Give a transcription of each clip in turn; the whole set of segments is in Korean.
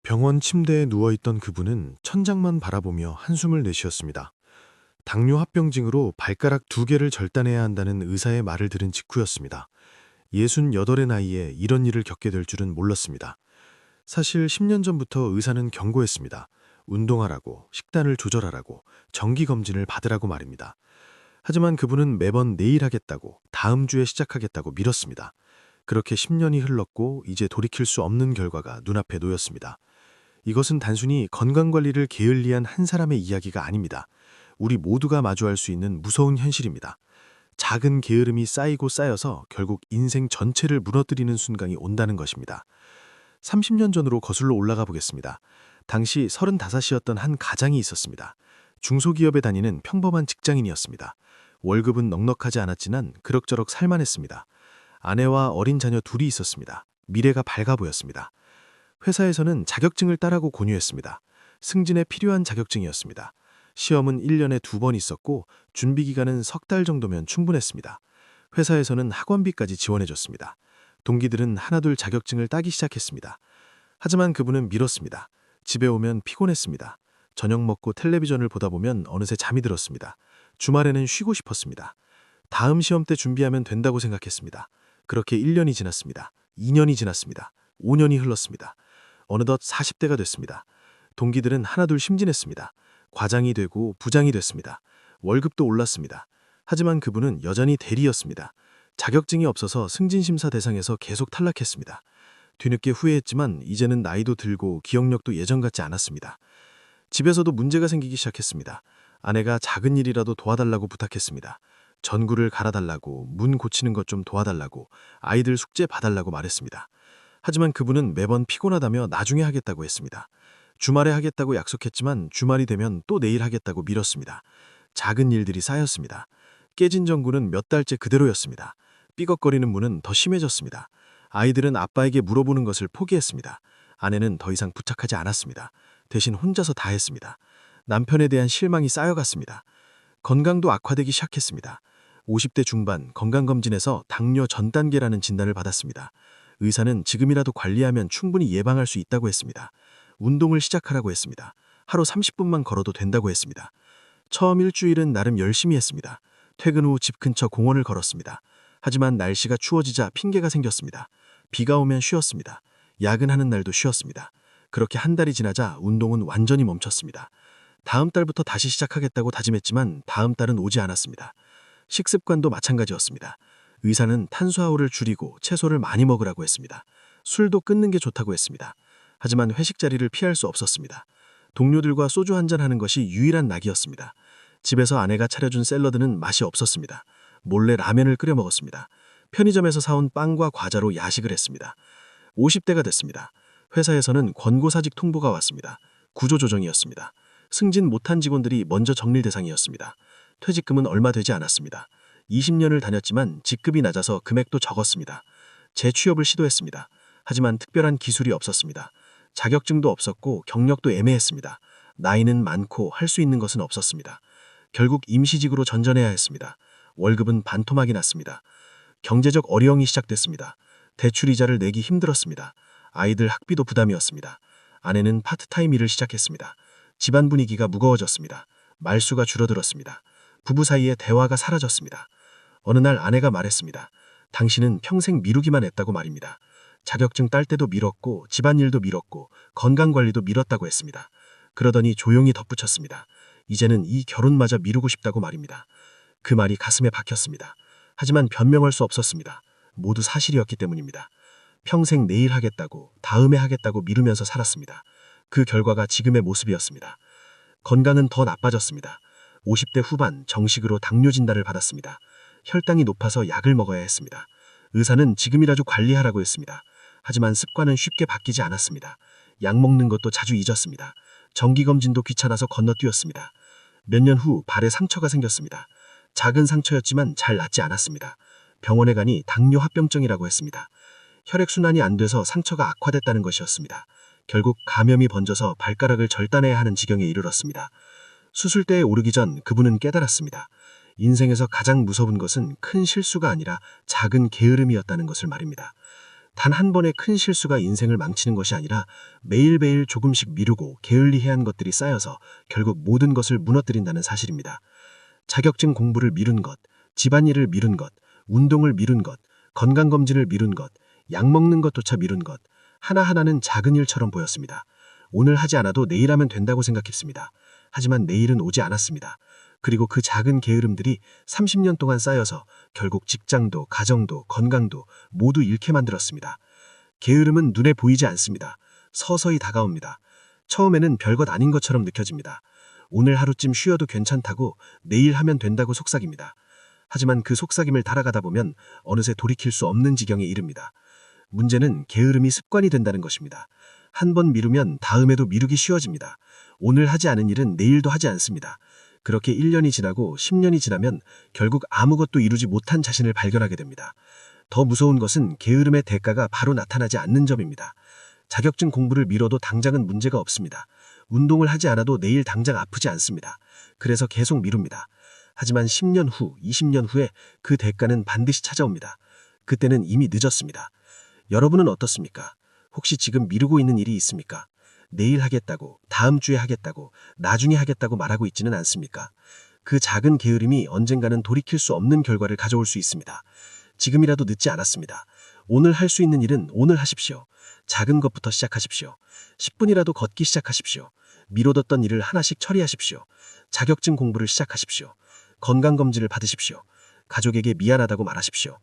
병원 침대에 누워있던 그분은 천장만 바라보며 한숨을 내쉬었습니다. 당뇨 합병증으로 발가락 2개를 절단해야 한다는 의사의 말을 들은 직후였습니다. 68의 나이에 이런 일을 겪게 될 줄은 몰랐습니다. 사실 10년 전부터 의사는 경고했습니다. 운동하라고, 식단을 조절하라고, 정기검진을 받으라고 말입니다. 하지만 그분은 매번 내일 하겠다고, 다음 주에 시작하겠다고 미뤘습니다. 그렇게 10년이 흘렀고 이제 돌이킬 수 없는 결과가 눈앞에 놓였습니다. 이것은 단순히 건강관리를 게을리한 한 사람의 이야기가 아닙니다. 우리 모두가 마주할 수 있는 무서운 현실입니다. 작은 게으름이 쌓이고 쌓여서 결국 인생 전체를 무너뜨리는 순간이 온다는 것입니다. 30년 전으로 거슬러 올라가 보겠습니다. 당시 35이었던 한 가장이 있었습니다. 중소기업에 다니는 평범한 직장인이었습니다. 월급은 넉넉하지 않았지만 그럭저럭 살만했습니다. 아내와 어린 자녀 둘이 있었습니다. 미래가 밝아 보였습니다. 회사에서는 자격증을 따라고 권유했습니다. 승진에 필요한 자격증이었습니다. 시험은 1년에 2번 있었고 준비기간은 3달 정도면 충분했습니다. 회사에서는 학원비까지 지원해줬습니다. 동기들은 하나둘 자격증을 따기 시작했습니다. 하지만 그분은 미뤘습니다. 집에 오면 피곤했습니다. 저녁 먹고 텔레비전을 보다 보면 어느새 잠이 들었습니다. 주말에는 쉬고 싶었습니다. 다음 시험 때 준비하면 된다고 생각했습니다. 그렇게 1년이 지났습니다. 2년이 지났습니다. 5년이 흘렀습니다. 어느덧 40대가 됐습니다. 동기들은 하나둘 심진했습니다. 과장이 되고 부장이 됐습니다. 월급도 올랐습니다. 하지만 그분은 여전히 대리였습니다. 자격증이 없어서 승진심사 대상에서 계속 탈락했습니다. 뒤늦게 후회했지만 이제는 나이도 들고 기억력도 예전 같지 않았습니다. 집에서도 문제가 생기기 시작했습니다. 아내가 작은 일이라도 도와달라고 부탁했습니다. 전구를 갈아달라고, 문 고치는 것 좀 도와달라고, 아이들 숙제 봐달라고 말했습니다. 하지만 그분은 매번 피곤하다며 나중에 하겠다고 했습니다. 주말에 하겠다고 약속했지만 주말이 되면 또 내일 하겠다고 미뤘습니다. 작은 일들이 쌓였습니다. 깨진 전구는 몇 달째 그대로였습니다. 삐걱거리는 문은 더 심해졌습니다. 아이들은 아빠에게 물어보는 것을 포기했습니다. 아내는 더 이상 부탁하지 않았습니다. 대신 혼자서 다 했습니다. 남편에 대한 실망이 쌓여갔습니다. 건강도 악화되기 시작했습니다. 50대 중반 건강검진에서 당뇨 전 단계라는 진단을 받았습니다. 의사는 지금이라도 관리하면 충분히 예방할 수 있다고 했습니다. 운동을 시작하라고 했습니다. 하루 30분만 걸어도 된다고 했습니다. 처음 일주일은 나름 열심히 했습니다. 퇴근 후 집 근처 공원을 걸었습니다. 하지만 날씨가 추워지자 핑계가 생겼습니다. 비가 오면 쉬었습니다. 야근하는 날도 쉬었습니다. 그렇게 한 달이 지나자 운동은 완전히 멈췄습니다. 다음 달부터 다시 시작하겠다고 다짐했지만 다음 달은 오지 않았습니다. 식습관도 마찬가지였습니다. 의사는 탄수화물을 줄이고 채소를 많이 먹으라고 했습니다. 술도 끊는 게 좋다고 했습니다. 하지만 회식 자리를 피할 수 없었습니다. 동료들과 소주 한잔 하는 것이 유일한 낙이었습니다. 집에서 아내가 차려준 샐러드는 맛이 없었습니다. 몰래 라면을 끓여 먹었습니다. 편의점에서 사온 빵과 과자로 야식을 했습니다. 50대가 됐습니다. 회사에서는 권고사직 통보가 왔습니다. 구조조정이었습니다. 승진 못한 직원들이 먼저 정릴 대상이었습니다. 퇴직금은 얼마 되지 않았습니다. 20년을 다녔지만 직급이 낮아서 금액도 적었습니다. 재취업을 시도했습니다. 하지만 특별한 기술이 없었습니다. 자격증도 없었고 경력도 애매했습니다. 나이는 많고 할 수 있는 것은 없었습니다. 결국 임시직으로 전전해야 했습니다. 월급은 반토막이 났습니다. 경제적 어려움이 시작됐습니다. 대출 이자를 내기 힘들었습니다. 아이들 학비도 부담이었습니다. 아내는 파트타임 일을 시작했습니다. 집안 분위기가 무거워졌습니다. 말수가 줄어들었습니다. 부부 사이에 대화가 사라졌습니다. 어느 날 아내가 말했습니다. 당신은 평생 미루기만 했다고 말입니다. 자격증 딸 때도 미뤘고 집안일도 미뤘고 건강관리도 미뤘다고 했습니다. 그러더니 조용히 덧붙였습니다. 이제는 이 결혼마저 미루고 싶다고 말입니다. 그 말이 가슴에 박혔습니다. 하지만 변명할 수 없었습니다. 모두 사실이었기 때문입니다. 평생 내일 하겠다고 다음에 하겠다고 미루면서 살았습니다. 그 결과가 지금의 모습이었습니다. 건강은 더 나빠졌습니다. 50대 후반 정식으로 당뇨 진단을 받았습니다. 혈당이 높아서 약을 먹어야 했습니다. 의사는 지금이라도 관리하라고 했습니다. 하지만 습관은 쉽게 바뀌지 않았습니다. 약 먹는 것도 자주 잊었습니다. 정기검진도 귀찮아서 건너뛰었습니다. 몇 년 후 발에 상처가 생겼습니다. 작은 상처였지만 잘 낫지 않았습니다. 병원에 가니 당뇨 합병증이라고 했습니다. 혈액순환이 안 돼서 상처가 악화됐다는 것이었습니다. 결국 감염이 번져서 발가락을 절단해야 하는 지경에 이르렀습니다. 수술대에 오르기 전 그분은 깨달았습니다. 인생에서 가장 무서운 것은 큰 실수가 아니라 작은 게으름이었다는 것을 말입니다. 단 한 번의 큰 실수가 인생을 망치는 것이 아니라 매일매일 조금씩 미루고 게을리해야 한 것들이 쌓여서 결국 모든 것을 무너뜨린다는 사실입니다. 자격증 공부를 미룬 것, 집안일을 미룬 것, 운동을 미룬 것, 건강검진을 미룬 것, 약 먹는 것조차 미룬 것, 하나하나는 작은 일처럼 보였습니다. 오늘 하지 않아도 내일 하면 된다고 생각했습니다. 하지만 내일은 오지 않았습니다. 그리고 그 작은 게으름들이 30년 동안 쌓여서 결국 직장도, 가정도, 건강도 모두 잃게 만들었습니다. 게으름은 눈에 보이지 않습니다. 서서히 다가옵니다. 처음에는 별것 아닌 것처럼 느껴집니다. 오늘 하루쯤 쉬어도 괜찮다고, 내일 하면 된다고 속삭입니다. 하지만 그 속삭임을 따라가다 보면 어느새 돌이킬 수 없는 지경에 이릅니다. 문제는 게으름이 습관이 된다는 것입니다. 한 번 미루면 다음에도 미루기 쉬워집니다. 오늘 하지 않은 일은 내일도 하지 않습니다. 그렇게 1년이 지나고 10년이 지나면 결국 아무것도 이루지 못한 자신을 발견하게 됩니다. 더 무서운 것은 게으름의 대가가 바로 나타나지 않는 점입니다. 자격증 공부를 미뤄도 당장은 문제가 없습니다. 운동을 하지 않아도 내일 당장 아프지 않습니다. 그래서 계속 미룹니다. 하지만 10년 후, 20년 후에 그 대가는 반드시 찾아옵니다. 그때는 이미 늦었습니다. 여러분은 어떻습니까? 혹시 지금 미루고 있는 일이 있습니까? 내일 하겠다고, 다음 주에 하겠다고, 나중에 하겠다고 말하고 있지는 않습니까? 그 작은 게으름이 언젠가는 돌이킬 수 없는 결과를 가져올 수 있습니다. 지금이라도 늦지 않았습니다. 오늘 할 수 있는 일은 오늘 하십시오. 작은 것부터 시작하십시오. 10분이라도 걷기 시작하십시오. 미뤄뒀던 일을 하나씩 처리하십시오. 자격증 공부를 시작하십시오. 건강검진을 받으십시오. 가족에게 미안하다고 말하십시오.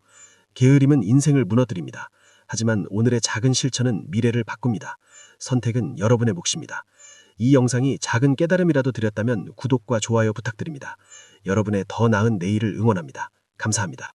게으름은 인생을 무너뜨립니다. 하지만 오늘의 작은 실천은 미래를 바꿉니다. 선택은 여러분의 몫입니다. 이 영상이 작은 깨달음이라도 드렸다면 구독과 좋아요 부탁드립니다. 여러분의 더 나은 내일을 응원합니다. 감사합니다.